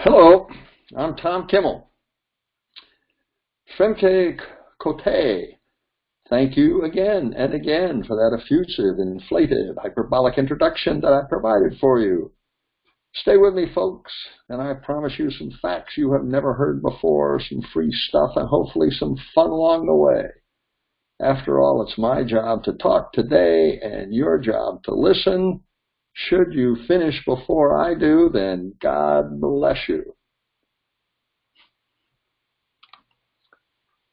Hello, I'm Tom Kimmel. Femke Cote, thank you again and again for that effusive, inflated, hyperbolic introduction that I provided for you. Stay with me, folks, and I promise you some facts you have never heard before, some free stuff, and hopefully some fun along the way. After all, it's my job to talk today and your job to listen. Should you finish before I do, then God bless you.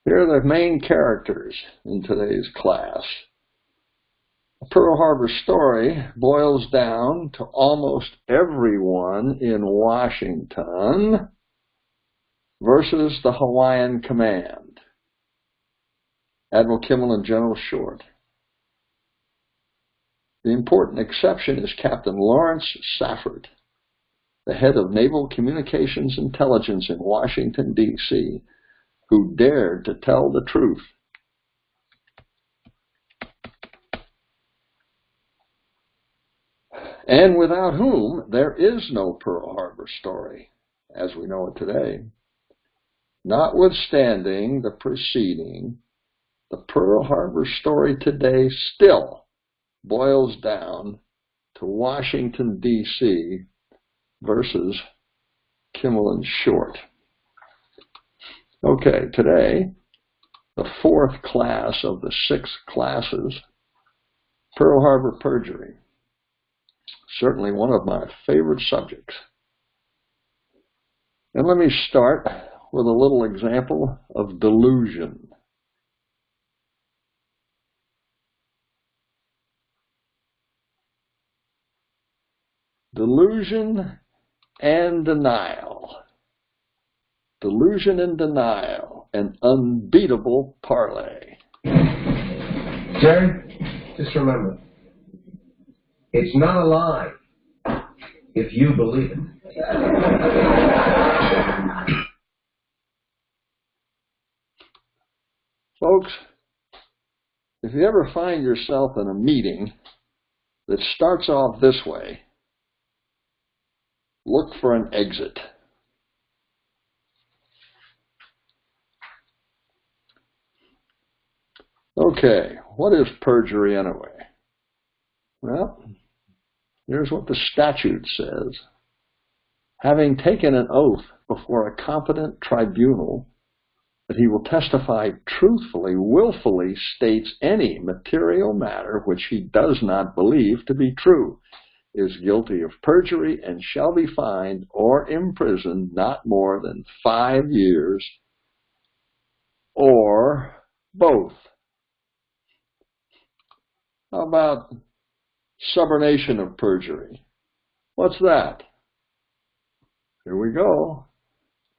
Here are the main characters in today's class. The Pearl Harbor story boils down to almost everyone in Washington versus the Hawaiian Command, Admiral Kimmel and General Short. The important exception is Captain Lawrence Safford, the head of Naval Communications Intelligence in Washington, D.C., who dared to tell the truth. And without whom there is no Pearl Harbor story, as we know it today. Notwithstanding the preceding, the Pearl Harbor story today still boils down to Washington, D.C. versus Kimmel and Short. Okay, today, the fourth class of the 6 classes, Pearl Harbor Perjury. Certainly one of my favorite subjects. And let me start with a little example of delusion. Delusion and denial. Delusion and denial, an unbeatable parlay. Jerry, just remember, it's not a lie if you believe it. Folks, if you ever find yourself in a meeting that starts off this way, look for an exit. Okay, what is perjury anyway? Well, here's what the statute says. Having taken an oath before a competent tribunal that he will testify truthfully, willfully states any material matter which he does not believe to be true, is guilty of perjury and shall be fined or imprisoned not more than 5 years or both. How about subornation of perjury? What's that? Here we go.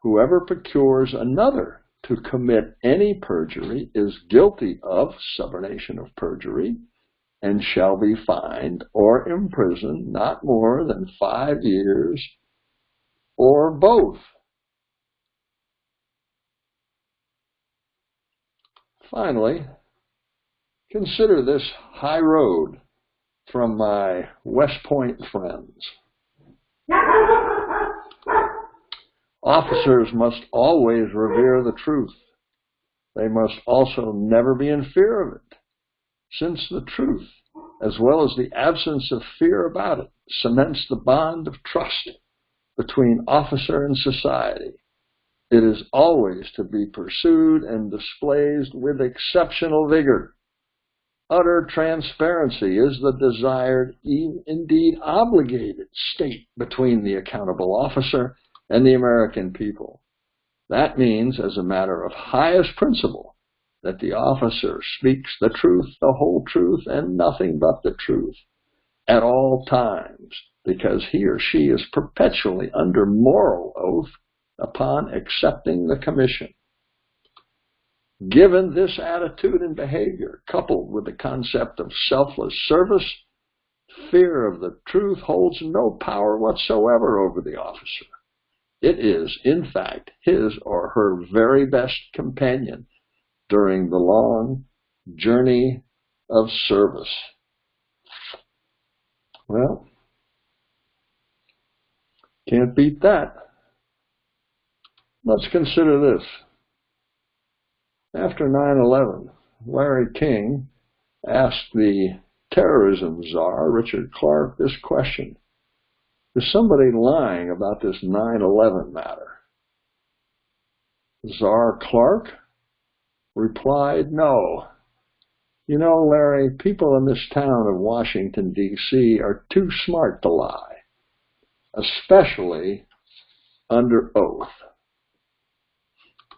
Whoever procures another to commit any perjury is guilty of subornation of perjury and shall be fined or imprisoned not more than 5 years or both. Finally, consider this high road from my West Point friends. Officers must always revere the truth. They must also never be in fear of it, since the truth, as well as the absence of fear about it, cements the bond of trust between officer and society. It is always to be pursued and displayed with exceptional vigor. Utter transparency is the desired, indeed obligated, state between the accountable officer and the American people. That means, as a matter of highest principle, that the officer speaks the truth, the whole truth, and nothing but the truth at all times, because he or she is perpetually under moral oath upon accepting the commission. Given this attitude and behavior, coupled with the concept of selfless service, fear of the truth holds no power whatsoever over the officer. It is, in fact, his or her very best companion during the long journey of service. Well, can't beat that. Let's consider this. After 9/11, Larry King asked the terrorism czar, Richard Clark, this question: is somebody lying about this 9/11 matter? Czar Clark replied, no. You know, Larry, people in this town of Washington, D.C. are too smart to lie, especially under oath.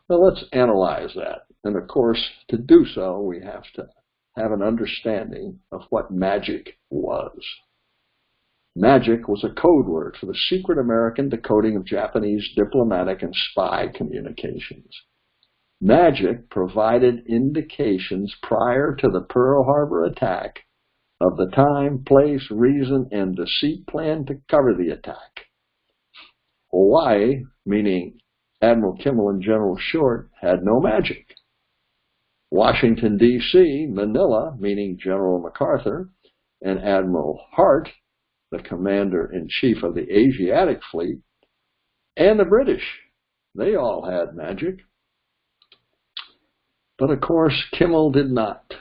Now let's analyze that. And of course, to do so, we have to have an understanding of what magic was. Magic was a code word for the secret American decoding of Japanese diplomatic and spy communications. Magic provided indications prior to the Pearl Harbor attack of the time, place, reason, and deceit planned to cover the attack. Hawaii, meaning Admiral Kimmel and General Short, had no magic. Washington, D.C., Manila, meaning General MacArthur, and Admiral Hart, the commander-in-chief of the Asiatic Fleet, and the British, they all had magic. But of course, Kimmel did not,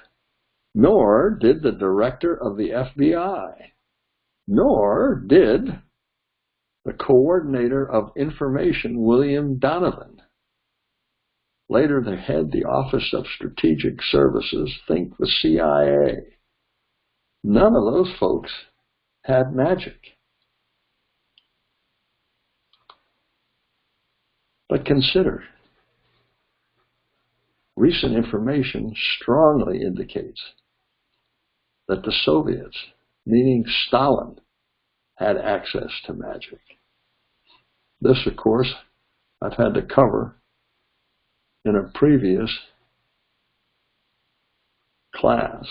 nor did the director of the FBI, nor did the coordinator of information, William Donovan. Later, the head, the Office of Strategic Services, think the CIA. None of those folks had magic. But consider, recent information strongly indicates that the Soviets, meaning Stalin, had access to magic. This, of course, I've had to cover in a previous class.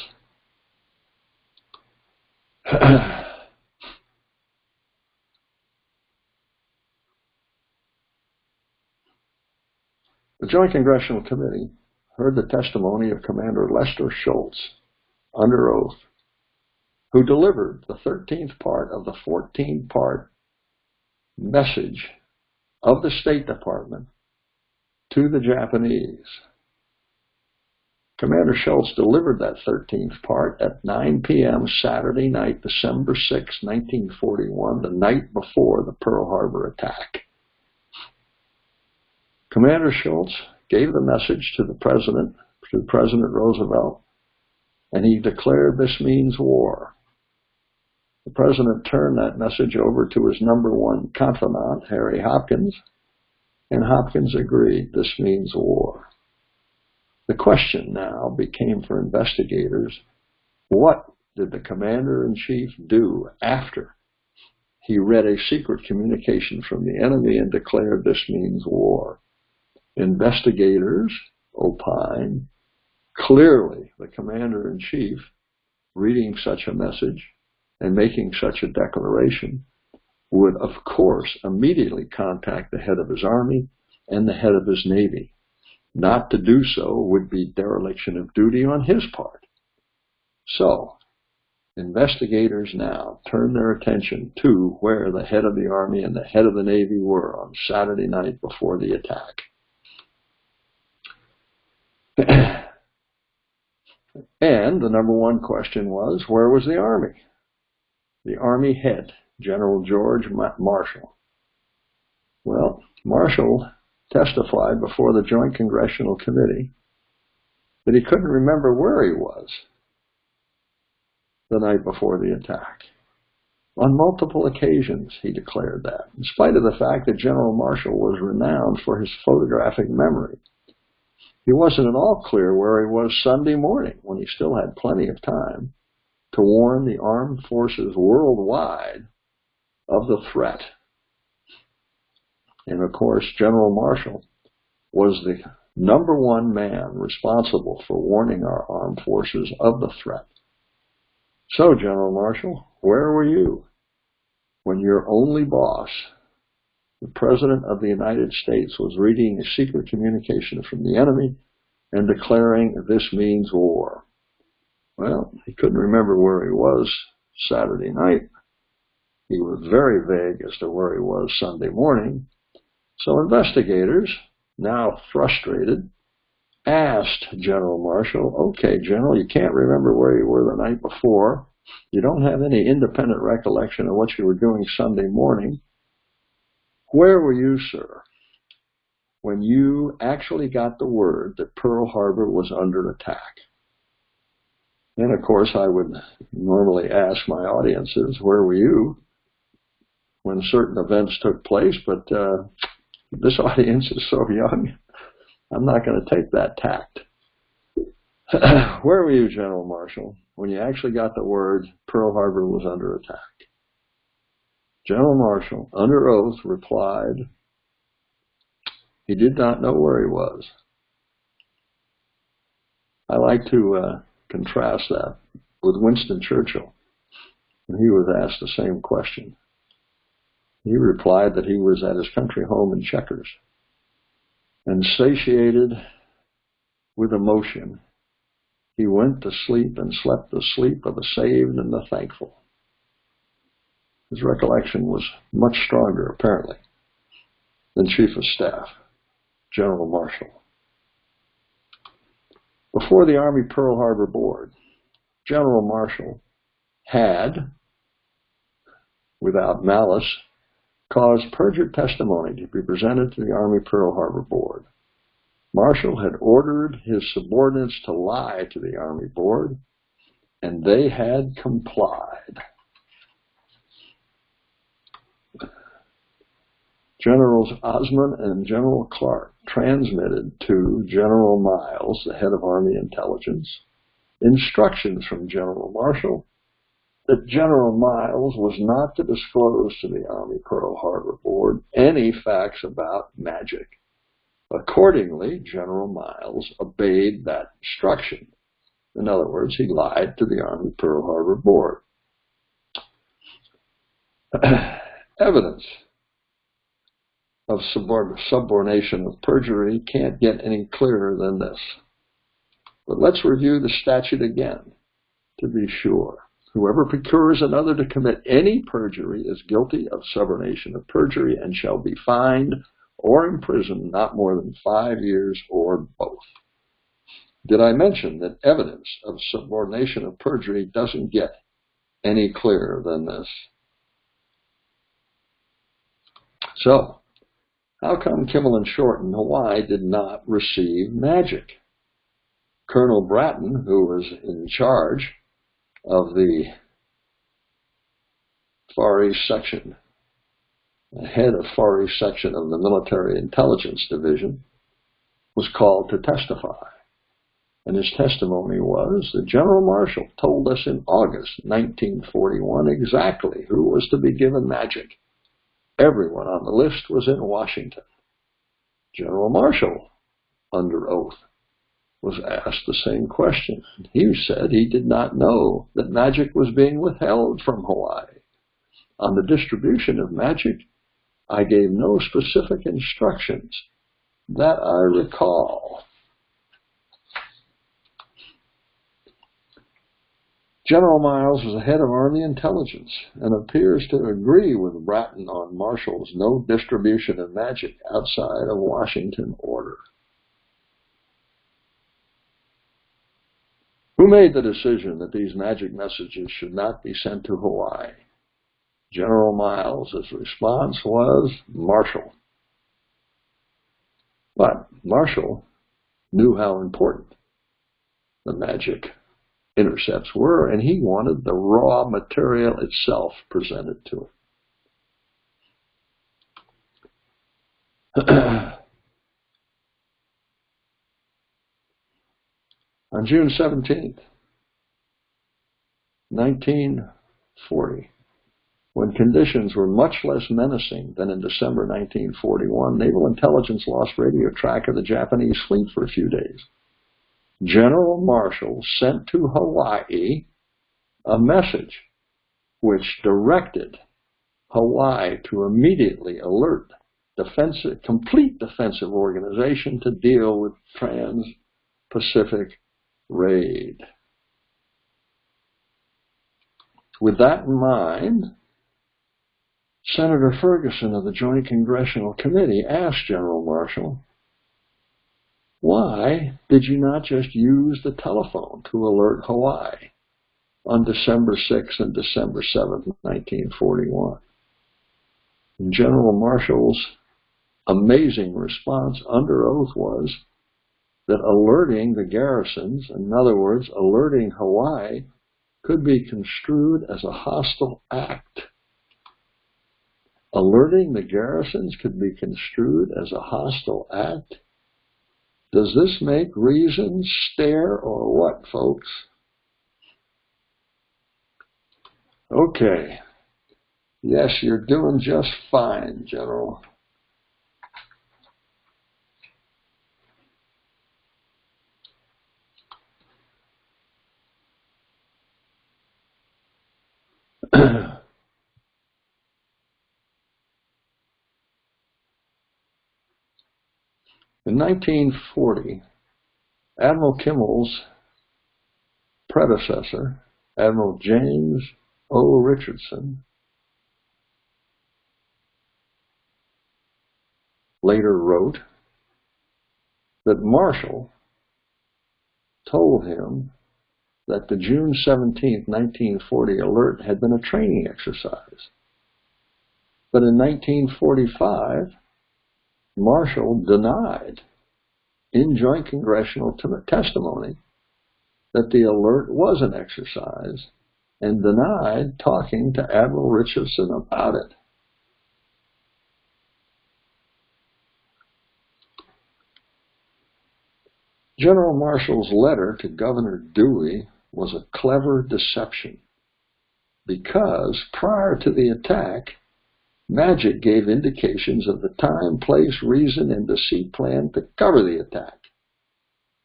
The Joint Congressional Committee heard the testimony of Commander Lester Schultz under oath, who delivered the 13th part of the 14-part message of the State Department to the Japanese. Commander Schultz delivered that 13th part at 9 p.m. Saturday night, December 6, 1941, the night before the Pearl Harbor attack. Commander Schultz gave the message to President Roosevelt, and he declared this means war. The President turned that message over to his #1 confidant, Harry Hopkins, and Hopkins agreed this means war. The question now became for investigators, what did the Commander-in-Chief do after he read a secret communication from the enemy and declared this means war? Investigators opine, clearly the Commander-in-Chief, reading such a message and making such a declaration, would of course immediately contact the head of his army and the head of his navy. Not to do so would be dereliction of duty on his part. So, investigators now turn their attention to where the head of the army and the head of the navy were on Saturday night before the attack. And the #1 question was, where was the army? The army head, General George Marshall. Well, Marshall testified before the Joint Congressional Committee that he couldn't remember where he was the night before the attack. On multiple occasions, he declared that, in spite of the fact that General Marshall was renowned for his photographic memory. He wasn't at all clear where he was Sunday morning, when he still had plenty of time to warn the armed forces worldwide of the threat. And of course, General Marshall was the #1 man responsible for warning our armed forces of the threat. So, General Marshall, where were you when your only boss, the President of the United States, was reading a secret communication from the enemy and declaring this means war? Well, he couldn't remember where he was Saturday night. He was very vague as to where he was Sunday morning. So investigators now frustrated, asked General Marshall, okay, General, you can't remember where you were the night before. You don't have any independent recollection of what you were doing Sunday morning. Where were you, sir, when you actually got the word that Pearl Harbor was under attack? And of course, I would normally ask my audiences, where were you when certain events took place? But this audience is so young, I'm not going to take that tact. Where were you, General Marshall, when you actually got the word Pearl Harbor was under attack? General Marshall, under oath, replied he did not know where he was. I like to contrast that with Winston Churchill when he was asked the same question. He replied that he was at his country home in Chequers, and satiated with emotion, he went to sleep and slept the sleep of the saved and the thankful. His recollection was much stronger, apparently, than Chief of Staff General Marshall. Before the Army Pearl Harbor Board, General Marshall had, without malice, caused perjured testimony to be presented to the Army Pearl Harbor Board. Marshall had ordered his subordinates to lie to the Army Board, and they had complied. Generals Osman and General Clark transmitted to General Miles, the head of Army Intelligence, instructions from General Marshall that General Miles was not to disclose to the Army Pearl Harbor Board any facts about magic. Accordingly, General Miles obeyed that instruction. In other words, he lied to the Army Pearl Harbor Board. Evidence of subordination of perjury can't get any clearer than this. But let's review the statute again to be sure. Whoever procures another to commit any perjury is guilty of subordination of perjury and shall be fined or imprisoned not more than 5 years or both. Did I mention that evidence of subordination of perjury doesn't get any clearer than this? So, how come Kimmel and Short in Hawaii did not receive magic? Colonel Bratton, who was in charge of the Far East Section, the head of Far East Section of the Military Intelligence Division, was called to testify. And his testimony was that General Marshall told us in August 1941 exactly who was to be given magic. Everyone on the list was in Washington. General Marshall, under oath, was asked the same question. He said he did not know that magic was being withheld from Hawaii. On the distribution of magic, I gave no specific instructions that I recall. General Miles was the head of Army Intelligence and appears to agree with Bratton on Marshall's no distribution of magic outside of Washington order. Who made the decision that these magic messages should not be sent to Hawaii? General Miles' response was Marshall. But Marshall knew how important the magic intercepts were, and he wanted the raw material itself presented to him. On June 17th, 1940, when conditions were much less menacing than in December 1941, Naval Intelligence lost radio track of the Japanese fleet for a few days. General Marshall sent to Hawaii a message which directed Hawaii to immediately alert complete defensive organization to deal with trans-Pacific raid. With that in mind, Senator Ferguson of the Joint Congressional Committee asked General Marshall Why did you not just use the telephone to alert Hawaii on December 6th and December 7th, 1941? And General Marshall's amazing response under oath was that alerting the garrisons, in other words, alerting Hawaii, could be construed as a hostile act. Alerting the garrisons could be construed as a hostile act? Does this make reason stare or what, folks? Okay. Yes, you're doing just fine, General. In 1940, Admiral Kimmel's predecessor, Admiral James O. Richardson, later wrote that Marshall told him that the June 17, 1940 alert had been a training exercise. But in 1945, Marshall denied in joint congressional testimony that the alert was an exercise and denied talking to Admiral Richardson about it. General Marshall's letter to Governor Dewey was a clever deception because prior to the attack, Magic gave indications of the time, place, reason, and deceit plan to cover the attack.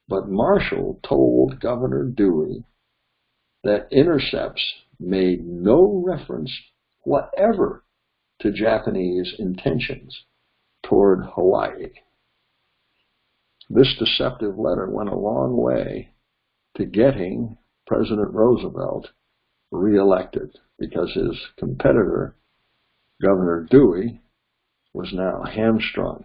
But Marshall told Governor Dewey that intercepts made no reference whatever to Japanese intentions toward Hawaii. This deceptive letter went a long way to getting President Roosevelt reelected because his competitor, Governor Dewey, was now hamstrung.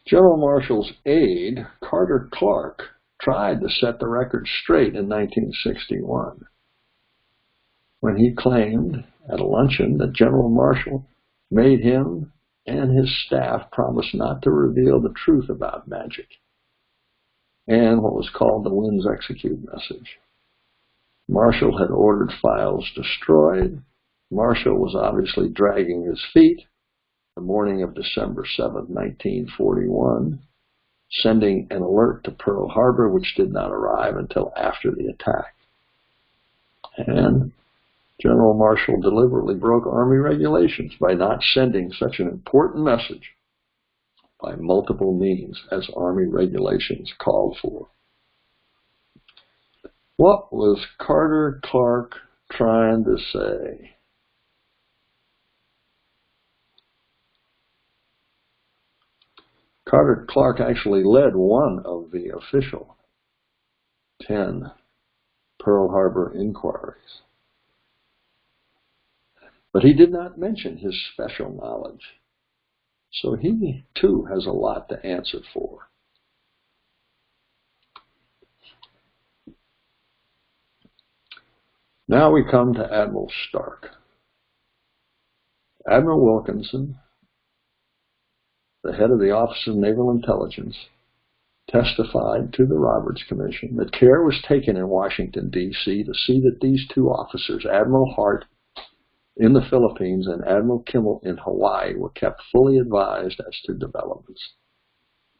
General Marshall's aide, Carter Clark, tried to set the record straight in 1961 when he claimed at a luncheon that General Marshall made him and his staff promise not to reveal the truth about Magic and what was called the Winds Execute message. Marshall had ordered files destroyed. Marshall was obviously dragging his feet the morning of December 7, 1941, sending an alert to Pearl Harbor, which did not arrive until after the attack. And General Marshall deliberately broke Army regulations by not sending such an important message by multiple means as Army regulations called for. What was Carter Clark trying to say? Carter Clark actually led one of the official 10 Pearl Harbor inquiries. But he did not mention his special knowledge. So he, too, has a lot to answer for. Now we come to Admiral Stark. Admiral Wilkinson, the head of the Office of Naval Intelligence, testified to the Roberts Commission that care was taken in Washington, D.C. to see that these two officers, Admiral Hart in the Philippines and Admiral Kimmel in Hawaii, were kept fully advised as to developments.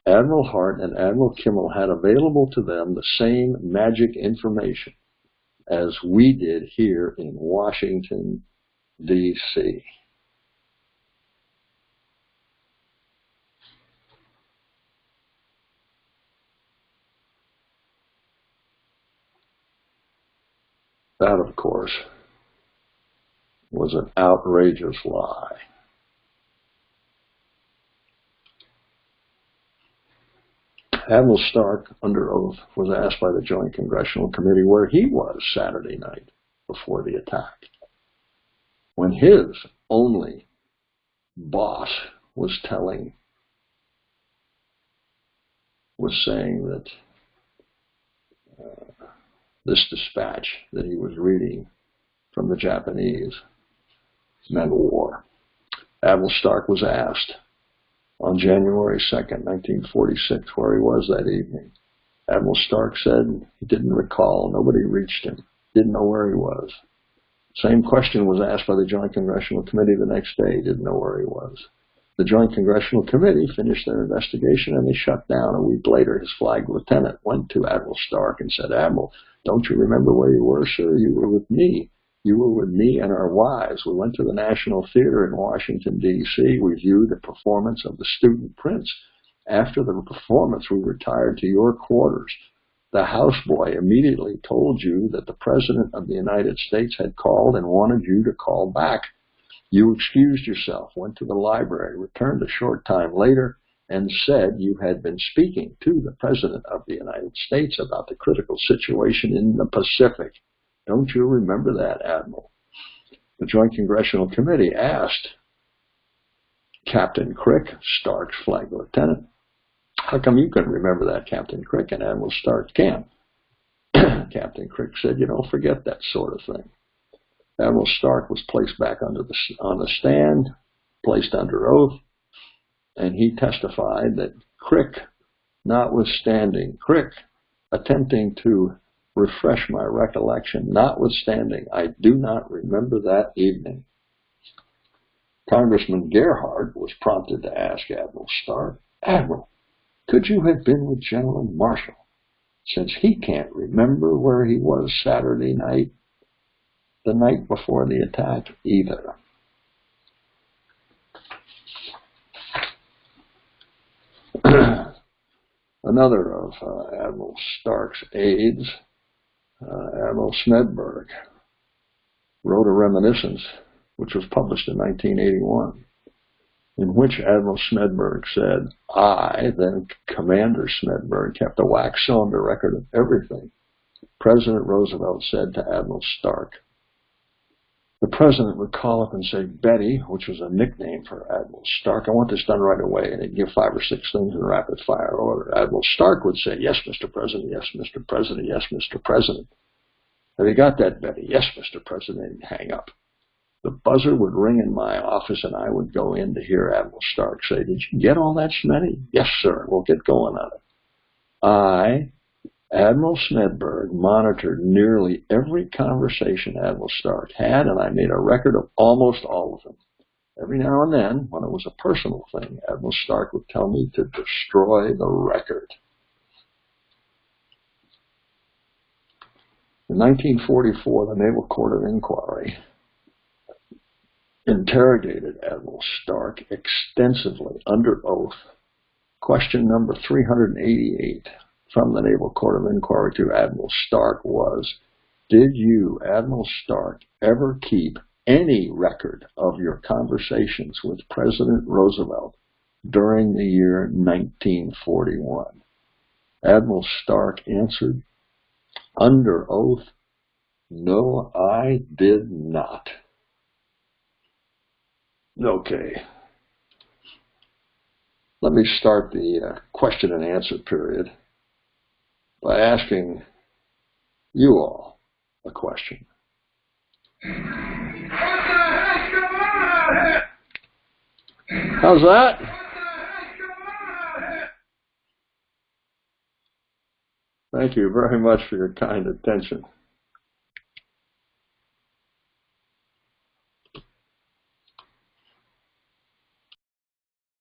Admiral Hart and Admiral Kimmel had available to them the same Magic information as we did here in Washington, D.C. That, of course, was an outrageous lie. Admiral Stark, under oath, was asked by the Joint Congressional Committee where he was Saturday night before the attack, when his only boss was saying that this dispatch that he was reading from the Japanese meant war. Admiral Stark was asked on January 2nd, 1946, where he was that evening. Admiral Stark said he didn't recall. Nobody reached him. Didn't know where he was. Same question was asked by the Joint Congressional Committee the next day. Didn't know where he was. The Joint Congressional Committee finished their investigation and they shut down. A week later, his flag lieutenant went to Admiral Stark and said, "Admiral, don't you remember where you were, sir? You were with me. You were with me and our wives. We went to the National Theater in Washington, D.C. We viewed the performance of the Student Prince. After the performance, we retired to your quarters. The houseboy immediately told you that the President of the United States had called and wanted you to call back. You excused yourself, went to the library, returned a short time later, and said you had been speaking to the President of the United States about the critical situation in the Pacific. Don't you remember that, Admiral?" The Joint Congressional Committee asked Captain Crick, Stark's flag lieutenant, "How come you can remember that, Captain Crick, and Admiral Stark can't?" Captain Crick said, "Forget that sort of thing." Admiral Stark was placed back on the stand, placed under oath, and he testified that Crick, attempting to refresh my recollection, notwithstanding, I do not remember that evening. Congressman Gerhardt was prompted to ask Admiral Stark, "Admiral, could you have been with General Marshall, since he can't remember where he was Saturday night, the night before the attack, either?" Another of Admiral Stark's aides, Admiral Smedberg, wrote a reminiscence which was published in 1981, in which Admiral Smedberg said, "I, then Commander Smedberg, kept a wax cylinder record of everything." President Roosevelt said to Admiral Stark, the President would call up and say, "Betty," which was a nickname for Admiral Stark, "I want this done right away," and he'd give 5 or 6 things in rapid fire order. Admiral Stark would say, "Yes, Mr. President, yes, Mr. President, yes, Mr. President." "Have you got that, Betty?" "Yes, Mr. President," and hang up. The buzzer would ring in my office and I would go in to hear Admiral Stark say, "Did you get all that, Smitty?" "Yes, sir, we'll get going on it." I, Admiral Smedberg, monitored nearly every conversation Admiral Stark had, and I made a record of almost all of them. Every now and then, when it was a personal thing, Admiral Stark would tell me to destroy the record. In 1944, the Naval Court of Inquiry interrogated Admiral Stark extensively under oath. Question number 388 from the Naval Court of Inquiry to Admiral Stark was, "Did you, Admiral Stark, ever keep any record of your conversations with President Roosevelt during the year 1941? Admiral Stark answered under oath, "No, I did not." Okay. Let me start the question and answer period by asking you all a question. How's that? Thank you very much for your kind attention.